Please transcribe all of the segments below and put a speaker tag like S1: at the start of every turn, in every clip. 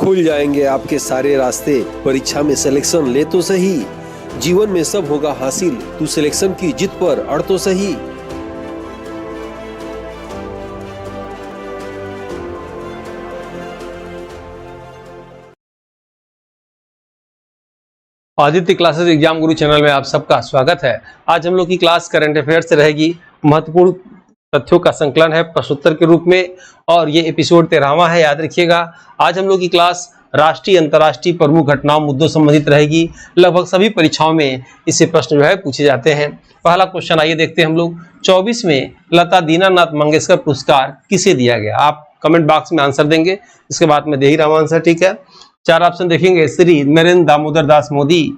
S1: खुल जाएंगे आपके सारे रास्ते। परीक्षा में सिलेक्शन ले तो सही, जीवन में सब होगा हासिल, तू सिलेक्शन की जिद पर अड़ तो सही।
S2: आदित्य क्लासेस एग्जाम गुरु चैनल में आप सबका स्वागत है। आज हम लोग की क्लास करंट अफेयर्स से रहेगी। महत्वपूर्ण तथ्यों का संकलन है प्रश्नोत्तर के रूप में, और ये एपिसोड 13वां है, याद रखिएगा। आज हम लोग की क्लास राष्ट्रीय अंतर्राष्ट्रीय प्रमुख घटनाओं मुद्दों संबंधित रहेगी। लगभग सभी परीक्षाओं में इससे प्रश्न जो है पूछे जाते हैं। पहला क्वेश्चन आइए देखते हैं हम लोग। 24 में लता दीनानाथ मंगेशकर पुरस्कार किसे दिया गया? आप कमेंट बॉक्स में आंसर देंगे, इसके बाद में दे ही रहा हूं आंसर, ठीक है। 4 ऑप्शन देखेंगे। श्री नरेंद्र दामोदर दास मोदी,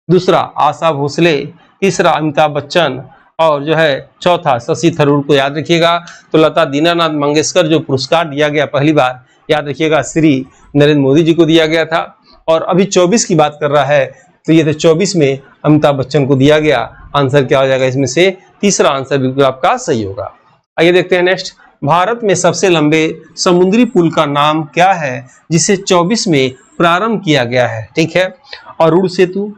S2: दूसरा आशा भोसले, तीसरा अमिताभ बच्चन, और जो है चौथा शशि थरूर को याद रखिएगा। तो लता दीनानाथ मंगेशकर जो पुरस्कार दिया गया पहली बार, याद रखिएगा, श्री नरेंद्र मोदी जी को दिया गया था। और अभी 24 की बात कर रहा है, तो ये 24 में अमिताभ बच्चन को दिया गया। आंसर क्या हो जाएगा इसमें से? तीसरा आंसर बिल्कुल आपका सही होगा। आइए देखते हैं नेक्स्ट। भारत में सबसे लंबे समुद्री पुल का नाम क्या है जिसे 24 में प्रारंभ किया गया है? ठीक है, अरुण सेतु,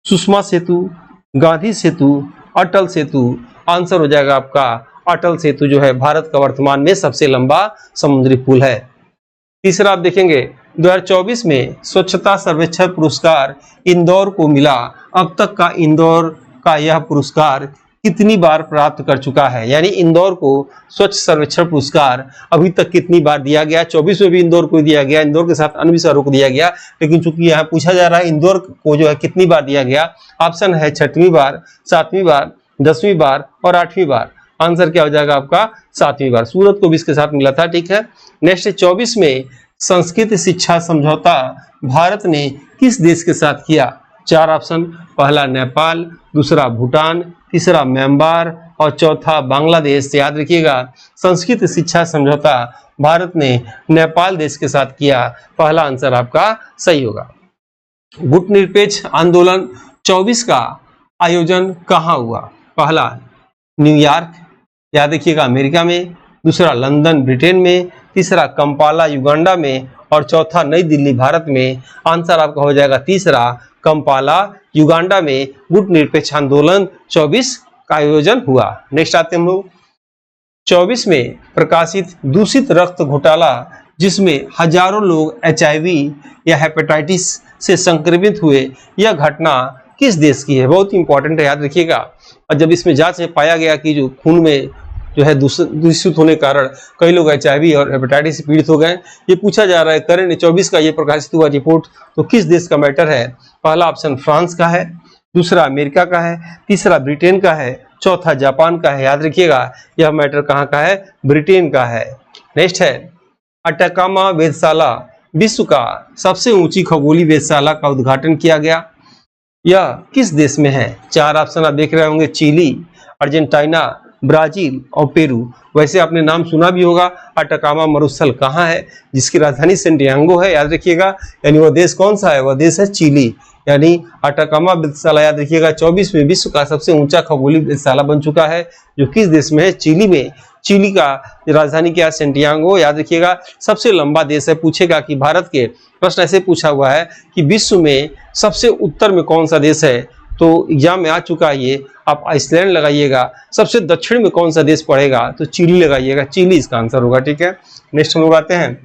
S2: सुषमा सेतु, गांधी सेतु, अटल सेतु। आंसर हो जाएगा आपका अटल सेतु, जो है भारत का वर्तमान में सबसे लंबा समुद्री पुल है। तीसरा आप देखेंगे, 2024 में स्वच्छता सर्वेक्षण पुरस्कार इंदौर को मिला। अब तक का इंदौर का यह पुरस्कार कितनी बार प्राप्त कर चुका है? यानी इंदौर को स्वच्छ सर्वेक्षण पुरस्कार अभी तक कितनी बार दिया गया? 24 में भी इंदौर को दिया गया, इंदौर के साथ अन्य भी शहरों को दिया गया, लेकिन चूंकि यहाँ पूछा जा रहा है इंदौर को जो है कितनी बार दिया गया, ऑप्शन है 6वीं बार, 7वीं बार, 10वीं बार और 8वीं बार। आंसर क्या हो जाएगा आपका? 7वीं बार। सूरत को भी इसके साथ मिला था, ठीक है। नेक्स्ट, 24 में संस्कृत शिक्षा समझौता भारत ने किस देश के साथ किया? 4 ऑप्शन। पहला नेपाल, दूसरा भूटान, तीसरा म्यांमार और चौथा बांग्लादेश। याद रखिएगा, संस्कृत शिक्षा समझौता भारत ने नेपाल देश के साथ किया। पहला आंसर आपका सही होगा। गुटनिरपेक्ष आंदोलन 24 का आयोजन कहाँ हुआ? पहला न्यूयॉर्क, याद रखिएगा, अमेरिका में, दूसरा लंदन ब्रिटेन में, तीसरा कंपाला युगांडा में और चौथा नई दिल्ली भारत में। आंसर आपका हो जाएगा तीसरा, कंपाला युगांडा में गुटनिरपेक्ष आंदोलन 24 का आयोजन हुआ। नेक्स्ट आते हैं हम लोग। 24 में प्रकाशित दूषित रक्त घोटाला जिसमें हजारों लोग HIV या हेपेटाइटिस से संक्रमित हुए, यह घटना किस देश की है? बहुत इंपॉर्टेंट है, याद रखिएगा। और जब इसमें जांच में पाया गया कि जो खून में जो है दूषित होने के कारण कई लोग HIV और हेपेटाइटिस से पीड़ित हो गए, ये पूछा जा रहा है करंट 24 का ये प्रकाशित हुआ रिपोर्ट तो किस देश का मैटर है? पहला ऑप्शन फ्रांस का है, दूसरा अमेरिका का है, तीसरा ब्रिटेन का है, चौथा जापान का है। याद रखिएगा, यह मैटर कहाँ का है? ब्रिटेन का है। नेक्स्ट है, अटाकामा वेधशाला विश्व का सबसे ऊंची खगोलीय वेधशाला का उद्घाटन किया गया। यह किस देश में है? 4 ऑप्शन आप देख रहे होंगे, चिली, अर्जेंटीना, ब्राजील और पेरू। वैसे आपने नाम सुना भी होगा, अटाकामा मरुस्थल कहाँ है? जिसकी राजधानी सेंटियागो है, याद रखिएगा। यानी वह देश कौन सा है? वह देश है चिली। यानी अटाकामा वेधशाला, याद रखिएगा, 24 में विश्व का सबसे ऊंचा खगोलीय वेधशाला बन चुका है, जो किस देश में है? चिली में। चिली का राजधानी क्या है? सेंटियागो। याद रखिएगा, सबसे लंबा देश है। पूछेगा कि भारत के, प्रश्न ऐसे पूछा हुआ है कि विश्व में सबसे उत्तर में कौन सा देश है, तो एग्जाम में आ चुका है ये। आप आइसलैंड लगाइएगा। सबसे दक्षिण में कौन सा देश पड़ेगा? तो चिली लगाइएगा, चिली इसका आंसर होगा, ठीक है। नेक्स्ट हम लोग आते हैं।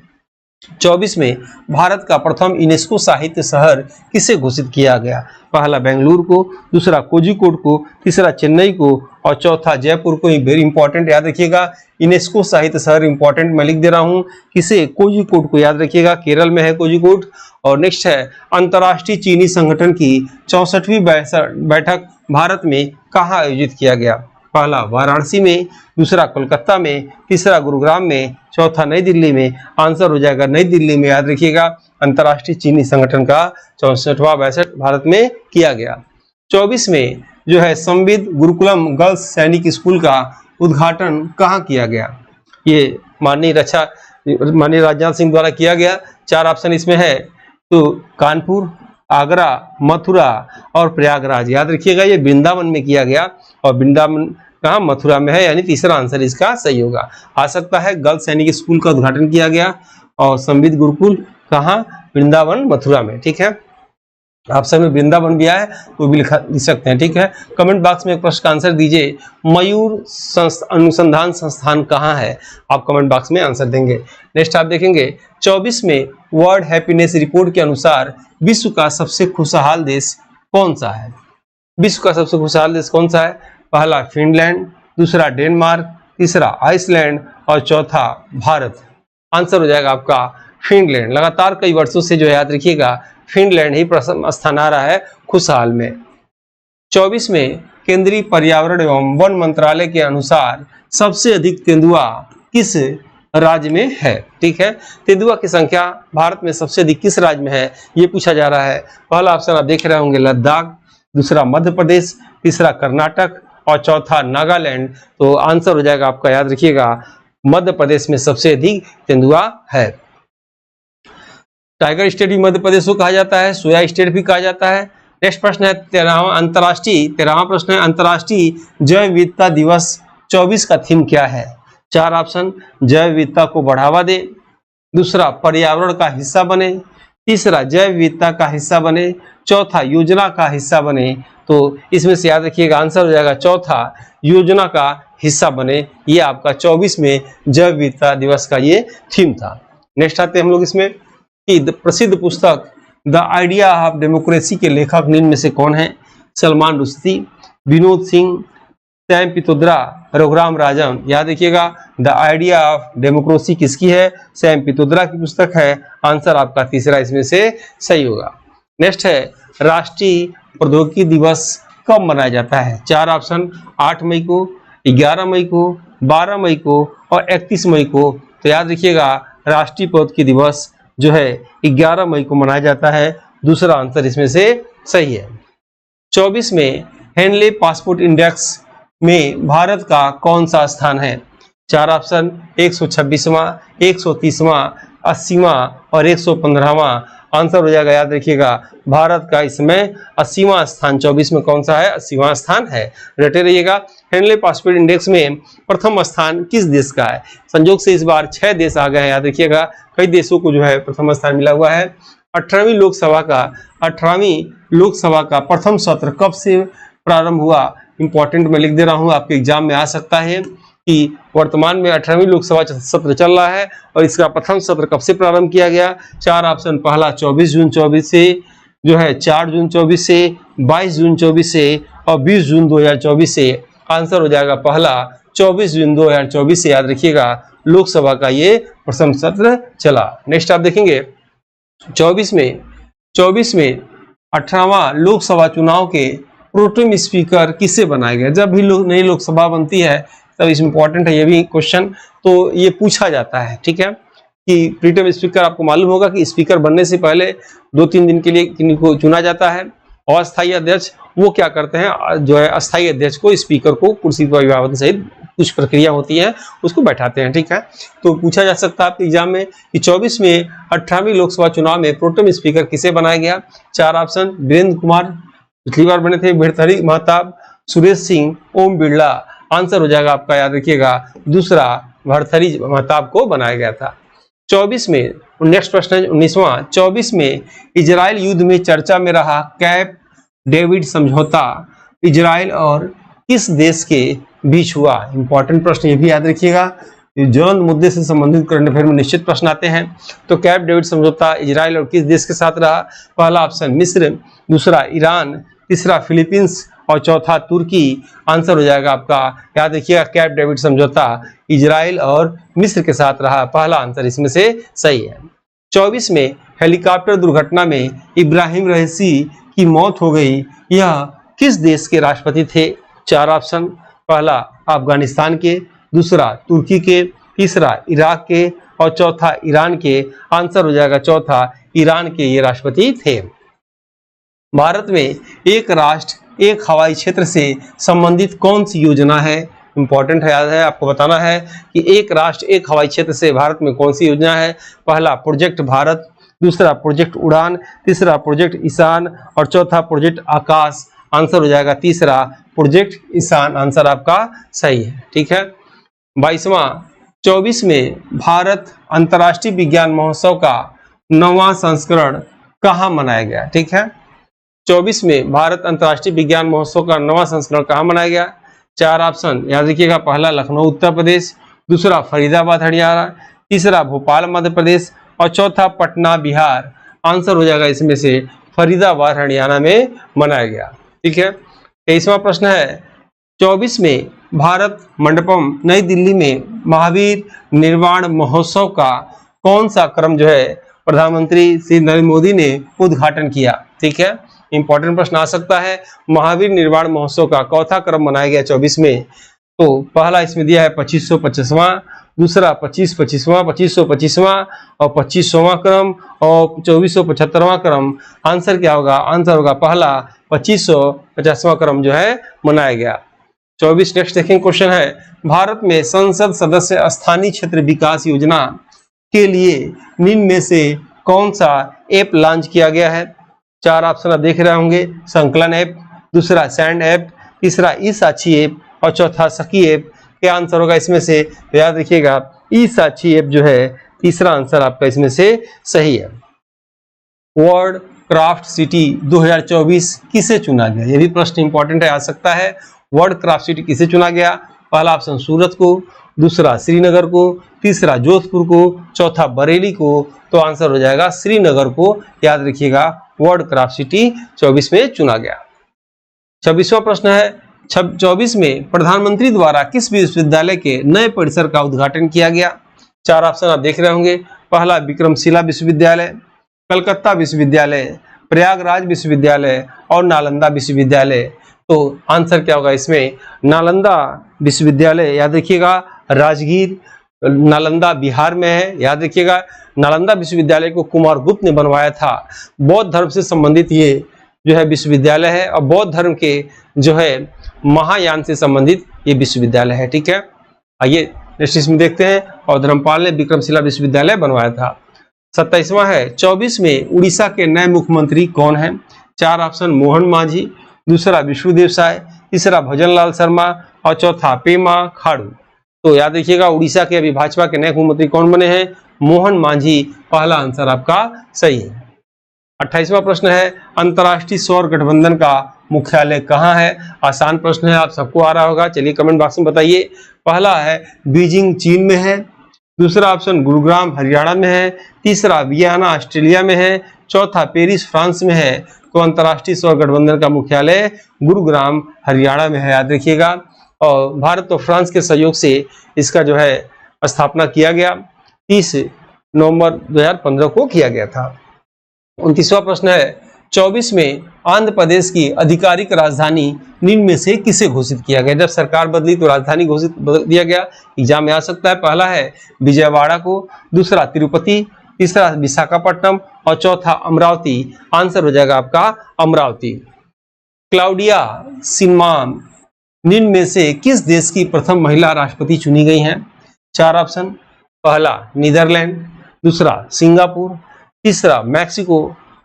S2: 24 में भारत का प्रथम यूनेस्को साहित्य शहर किसे घोषित किया गया? पहला बेंगलुरु को, दूसरा कोझिकोड को, तीसरा चेन्नई को और चौथा जयपुर को। वेरी इंपॉर्टेंट, याद रखिएगा, यूनेस्को साहित्य शहर इंपॉर्टेंट मैं लिख दे रहा हूं। किसे? कोझिकोड को, याद रखिएगा, केरल में है कोझिकोड। और नेक्स्ट है, अंतर्राष्ट्रीय चीनी संगठन की 64वीं बैठक भारत में कहाँ आयोजित किया गया? पहला वाराणसी में, दूसरा कोलकाता में, तीसरा गुरुग्राम में, चौथा नई दिल्ली में। आंसर हो जाएगा नई दिल्ली में। याद रखिएगा, अंतर्राष्ट्रीय चीनी संगठन का 64वां बैठक भारत में किया गया। 24 में जो है संविद गुरुकुलम गर्ल्स सैनिक स्कूल का उद्घाटन कहाँ किया गया? ये माननीय राजनाथ सिंह द्वारा किया गया। 4 ऑप्शन इसमें है, तो कानपुर, आगरा, मथुरा और प्रयागराज। याद रखिएगा, ये वृंदावन में किया गया और वृंदावन कहाँ? मथुरा में है। यानी तीसरा आंसर इसका सही होगा। आ सकता है गर्ल्स सैनिक स्कूल का उद्घाटन किया गया और संविद गुरुकुल कहाँ? वृंदावन मथुरा में। ठीक है, ऑप्शन में वृंदावन भी आया है वो भी लिख सकते हैं। ठीक है, कमेंट बॉक्स में एक प्रश्न का आंसर दीजिए, मयूर अनुसंधान संस्थान कहाँ है? आप कमेंट बॉक्स में आंसर देंगे। नेक्स्ट आप देखेंगे 24 में वर्ल्ड हैप्पीनेस रिपोर्ट के अनुसार विश्व का सबसे खुशहाल देश कौन सा है? विश्व का सबसे खुशहाल देश कौन सा है? पहला फिनलैंड, दूसरा डेनमार्क, तीसरा आइसलैंड और चौथा भारत। आंसर हो जाएगा आपका फिनलैंड। लगातार कई वर्षों से जो याद रखिएगा फिनलैंड ही प्रथम स्थान आ रहा है खुशहाल में। 24 में केंद्रीय पर्यावरण एवं वन मंत्रालय के अनुसार सबसे अधिक तेंदुआ किस राज्य में है? ठीक है, तेंदुआ की संख्या भारत में सबसे अधिक किस राज्य में है ये पूछा जा रहा है। पहला ऑप्शन आप देख रहे होंगे लद्दाख, दूसरा मध्य प्रदेश, तीसरा कर्नाटक और चौथा नागालैंड। तो आंसर हो जाएगा आपका, याद रखिएगा, मध्य प्रदेश में सबसे अधिक तेंदुआ है। टाइगर स्टेट भी मध्य प्रदेश को कहा जाता है, सोया स्टेट भी कहा जाता है। नेक्स्ट प्रश्न है 13वां प्रश्न है अंतर्राष्ट्रीय जैव विविधता दिवस 24 का थीम क्या है? चार ऑप्शन, जैव विविधता को बढ़ावा दे, दूसरा पर्यावरण का हिस्सा बने, तीसरा जैव विविधता का हिस्सा बने, चौथा योजना का हिस्सा बने। तो इसमें से याद रखिएगा आंसर हो जाएगा चौथा, योजना का हिस्सा बने। ये आपका 24 में जैव विविधता दिवस का ये थीम था। नेक्स्ट आते हैं हम लोग इसमें कि प्रसिद्ध पुस्तक द आइडिया ऑफ डेमोक्रेसी के लेखक निम्न में से कौन है? सलमान रुश्दी, विनोद सिंह, सैम पित्रोदा, रघुराम राजन। याद रखिएगा द आइडिया ऑफ डेमोक्रेसी किसकी है? सैम पित्रोदा की पुस्तक है। आंसर आपका तीसरा इसमें से सही होगा। नेक्स्ट है राष्ट्रीय प्रौद्योगिकी दिवस कब मनाया जाता है? चार ऑप्शन, 8 मई को, 11 मई को, 12 मई को और 31 मई को। तो याद रखिएगा राष्ट्रीय प्रौद्योगिकी दिवस जो है 11 मई को मनाया जाता है। दूसरा आंसर इसमें से सही है। 24 में हेनले पासपोर्ट इंडेक्स में भारत का कौन सा स्थान है? चार ऑप्शन, 126वां, 130वां, 80वां और 115वां। आंसर हो जाएगा, याद रखिएगा, भारत का इसमें 80वां स्थान। 24 में कौन सा है? 80वां स्थान है। रटे रहिएगा। हेनले पासपोर्ट इंडेक्स में प्रथम स्थान किस देश का है? संयोग से इस बार 6 देश आ गए हैं, याद रखिएगा। कई देशों को जो है प्रथम स्थान मिला हुआ है। 18वीं लोकसभा का प्रथम सत्र कब से प्रारंभ हुआ? इंपॉर्टेंट मैं लिख दे रहा हूं, आपके एग्जाम में आ सकता है कि वर्तमान में 18वीं लोकसभा सत्र चल रहा है और इसका प्रथम सत्र कब से प्रारंभ किया गया? चार ऑप्शन, पहला 24 जून 24 से जो है 4 जून 24 से, 22 जून 24 से और 20 जून 2024 से। आंसर हो जाएगा पहला 24 जून 2024 से। याद रखिएगा लोकसभा का ये प्रथम सत्र चला। नेक्स्ट आप देखेंगे 24 में 18वां लोकसभा चुनाव के प्रोटेम स्पीकर किससे बनाया गया? जब भी नई लोकसभा बनती है तब इसमें इंपॉर्टेंट है ये भी क्वेश्चन, तो ये पूछा जाता है। ठीक है, कि प्रोटेम स्पीकर, आपको मालूम होगा कि स्पीकर बनने से पहले 2-3 दिन के लिए किनको चुना जाता है और अस्थायी अध्यक्ष वो क्या करते हैं, जो है अस्थायी अध्यक्ष को, स्पीकर को कुर्सी पर अभिवादन सहित कुछ प्रक्रिया होती है उसको बैठाते हैं। ठीक है, तो पूछा जा सकता है आपके एग्जाम में कि 24 में 18वीं लोकसभा चुनाव में प्रोटेम स्पीकर किसे बनाया गया? चार ऑप्शन, वीरेंद्र कुमार पिछली बार बने थे, भर्तृहरि महताब, सुरेश सिंह, ओम बिरला। आंसर हो जाएगा आपका, याद रखिएगा, दूसरा, भर्तृहरि महताब को बनाया गया था। 24 में नेक्स्ट प्रश्न है 19वां। 24 में इजराइल युद्ध में चर्चा में रहा कैंप डेविड समझौता इजराइल और किस देश के बीच हुआ? इंपॉर्टेंट प्रश्न ये भी याद रखिएगा, ज्वलंत मुद्दे से संबंधित करंट अफेयर में निश्चित प्रश्न आते हैं। तो कैंप डेविड समझौता इजराइल और किस देश के साथ रहा? पहला ऑप्शन मिस्र, दूसरा ईरान, तीसरा फिलीपींस और चौथा तुर्की। आंसर हो जाएगा आपका, याद रखिएगा, कैंप डेविड समझौता इजराइल और मिस्र के साथ रहा। पहला आंसर इसमें से सही है। 24 में हेलीकॉप्टर दुर्घटना में इब्राहिम रईसी की मौत हो गई, यह किस देश के राष्ट्रपति थे? चार ऑप्शन, पहला अफगानिस्तान के, दूसरा तुर्की के, तीसरा इराक के और चौथा ईरान के। आंसर हो जाएगा चौथा, ईरान के ये राष्ट्रपति थे। भारत में एक राष्ट्र एक हवाई क्षेत्र से संबंधित कौन सी योजना है? इंपॉर्टेंट है, याद है, आपको बताना है कि एक राष्ट्र एक हवाई क्षेत्र से भारत में कौन सी योजना है। पहला प्रोजेक्ट भारत, दूसरा प्रोजेक्ट उड़ान, तीसरा प्रोजेक्ट ईशान और चौथा प्रोजेक्ट आकाश। आंसर हो जाएगा तीसरा, प्रोजेक्ट ईशान। आंसर आपका सही है। ठीक है, 22वां 24 में भारत अंतर्राष्ट्रीय विज्ञान महोत्सव का 9वां संस्करण कहाँ मनाया गया? ठीक है, 24 में भारत अंतर्राष्ट्रीय विज्ञान महोत्सव का 9वां संस्करण कहाँ मनाया गया? 4 ऑप्शन याद रखिएगा। पहला लखनऊ उत्तर प्रदेश, दूसरा फरीदाबाद हरियाणा, तीसरा भोपाल मध्य प्रदेश और चौथा पटना बिहार। आंसर हो जाएगा इसमें से फरीदाबाद हरियाणा में मनाया गया। ठीक है, 23वां प्रश्न है 24 में भारत मंडपम नई दिल्ली में महावीर निर्वाण महोत्सव का कौन सा क्रम जो है प्रधानमंत्री श्री नरेंद्र मोदी ने उद्घाटन किया? ठीक है, इंपॉर्टेंट प्रश्न आ सकता है। महावीर निर्वाण महोत्सव का चौथा क्रम मनाया गया 24 में। तो पहला इसमें दिया है 2525वां, दूसरा 2525वां, 2525वां और 2500वां क्रम और 2475वां क्रम। आंसर क्या होगा? आंसर होगा पहला 2550वां क्रम जो है मनाया गया। 24 नेक्स्ट देखें क्वेश्चन है भारत में संसद सदस्य स्थानीय क्षेत्र विकास योजना के लिए निम्न में से कौन सा ऐप लॉन्च किया गया है? 4 ऑप्शन आप देख रहे होंगे। संकलन ऐप, दूसरा सैंड ऐप, तीसरा ई साक्षी ऐप और चौथा सखी ऐप। क्या आंसर होगा इसमें से? तो याद रखिएगा ई साक्षी ऐप जो है तीसरा आंसर आपका इसमें से सही है। वर्ल्ड क्राफ्ट सिटी 2024 किसे चुना गया? ये भी प्रश्न इंपॉर्टेंट है, आ सकता है। वर्ल्ड क्राफ्ट सिटी किसे चुना गया? पहला ऑप्शन सूरत को, दूसरा श्रीनगर को, तीसरा जोधपुर को, चौथा बरेली को। तो आंसर हो जाएगा श्रीनगर को। याद रखिएगा वर्ल्ड क्राफ्ट सिटी 24 में चुना गया। 26वां प्रश्न है 24 में प्रधानमंत्री द्वारा किस विश्वविद्यालय के नए परिसर का उद्घाटन किया गया? 4 ऑप्शन आप देख रहे होंगे। पहला विक्रमशिला विश्वविद्यालय, कलकत्ता विश्वविद्यालय, प्रयागराज विश्वविद्यालय और नालंदा विश्वविद्यालय। तो आंसर क्या होगा इसमें? नालंदा विश्वविद्यालय। याद रखिएगा राजगीर नालंदा बिहार में है। याद रखिएगा नालंदा विश्वविद्यालय को कुमार गुप्त ने बनवाया था। बौद्ध धर्म से संबंधित ये जो है विश्वविद्यालय है और बौद्ध धर्म के जो है महायान से संबंधित ये विश्वविद्यालय है। ठीक है, आइए नेक्स्ट इसमें देखते हैं। और धर्मपाल ने विक्रमशिला विश्वविद्यालय बनवाया था। 27वां है 24 में उड़ीसा के नए मुख्यमंत्री कौन है? 4 ऑप्शन मोहन मांझी, दूसरा विष्णुदेव साय, तीसरा भजनलाल शर्मा और चौथा पेमा खाड़ू। तो याद रखिएगा उड़ीसा के अभी भाजपा के नए मुख्यमंत्री कौन बने हैं? मोहन मांझी। पहला आंसर आपका सही है। 28वां प्रश्न है अंतर्राष्ट्रीय सौर गठबंधन का मुख्यालय कहाँ है? आसान प्रश्न है, आप सबको आ रहा होगा। चलिए कमेंट बॉक्स में बताइए। पहला है बीजिंग चीन में है, दूसरा ऑप्शन गुरुग्राम हरियाणा में है, तीसरा वियना ऑस्ट्रेलिया में है, चौथा पेरिस फ्रांस में है। तो अंतर्राष्ट्रीय सौर गठबंधन का मुख्यालय गुरुग्राम हरियाणा में है। याद रखिएगा। और भारत और फ्रांस के सहयोग से इसका जो है स्थापना किया गया 30 नवंबर 2015 को किया गया था। 29वां प्रश्न है 24 में आंध्र प्रदेश की आधिकारिक राजधानी निम्न में से किसे घोषित किया गया? जब सरकार बदली तो राजधानी घोषित बदल दिया गया। एग्जाम में आ सकता है। पहला है विजयवाड़ा को, दूसरा तिरुपति, तीसरा विशाखापट्टनम और चौथा अमरावती। आंसर हो जाएगा आपका अमरावती। क्लाउडिया शिनमान निम्न में से किस देश की प्रथम महिला राष्ट्रपति चुनी गई हैं? 4 ऑप्शन। पहला नीदरलैंड, दूसरा सिंगापुर, तीसरा मैक्सिको,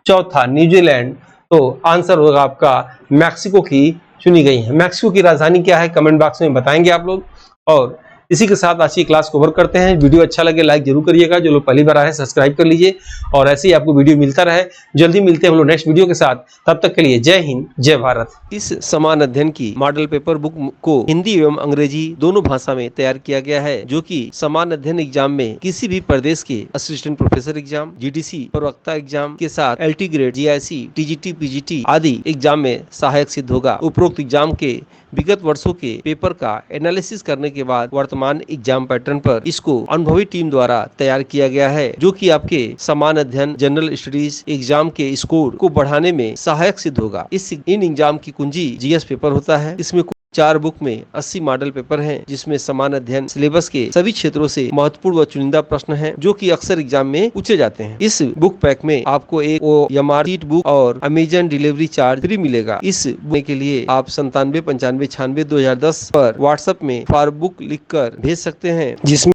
S2: चौथा न्यूजीलैंड। तो आंसर होगा आपका मैक्सिको की चुनी गई है। मैक्सिको की राजधानी क्या है कमेंट बॉक्स में बताएंगे आप लोग। और इसी के साथ आज की क्लास कवर करते हैं। वीडियो अच्छा लगे लाइक जरूर करिएगा। जो लोग पहली बार आए सब्सक्राइब कर लीजिए और ऐसे ही आपको वीडियो मिलता रहे। जल्दी मिलते हैं हम लोग नेक्स्ट वीडियो के साथ। तब तक के लिए जय हिंद जय भारत। इस समान अध्ययन की मॉडल पेपर बुक को हिंदी एवं अंग्रेजी दोनों भाषा में तैयार किया गया है, जो कि समान अध्ययन एग्जाम में किसी भी प्रदेश के असिस्टेंट प्रोफेसर एग्जाम, जीडीसी प्रवक्ता एग्जाम के साथ LT grade, GIC, TGT, PGT आदि एग्जाम में सहायक सिद्ध होगा। उपरोक्त एग्जाम के विगत वर्षों के पेपर का एनालिसिस करने के बाद वर्तमान एग्जाम पैटर्न पर इसको अनुभवी टीम द्वारा तैयार किया गया है, जो कि आपके समान अध्ययन जनरल स्टडीज एग्जाम के स्कोर को बढ़ाने में सहायक सिद्ध होगा। इन एग्जाम की कुंजी जीएस पेपर होता है। इसमें 4 बुक में 80 मॉडल पेपर हैं, जिसमें समान अध्ययन सिलेबस के सभी क्षेत्रों से महत्वपूर्ण व चुनिंदा प्रश्न हैं, जो कि अक्सर एग्जाम में पूछे जाते हैं। इस बुक पैक में आपको एक OMR शीट बुक और अमेजन डिलीवरी चार्ज फ्री मिलेगा। इस बुक के लिए आप 97 95 96 2010 पर व्हाट्सएप में फॉर बुक लिखकर भेज सकते हैं, जिसमें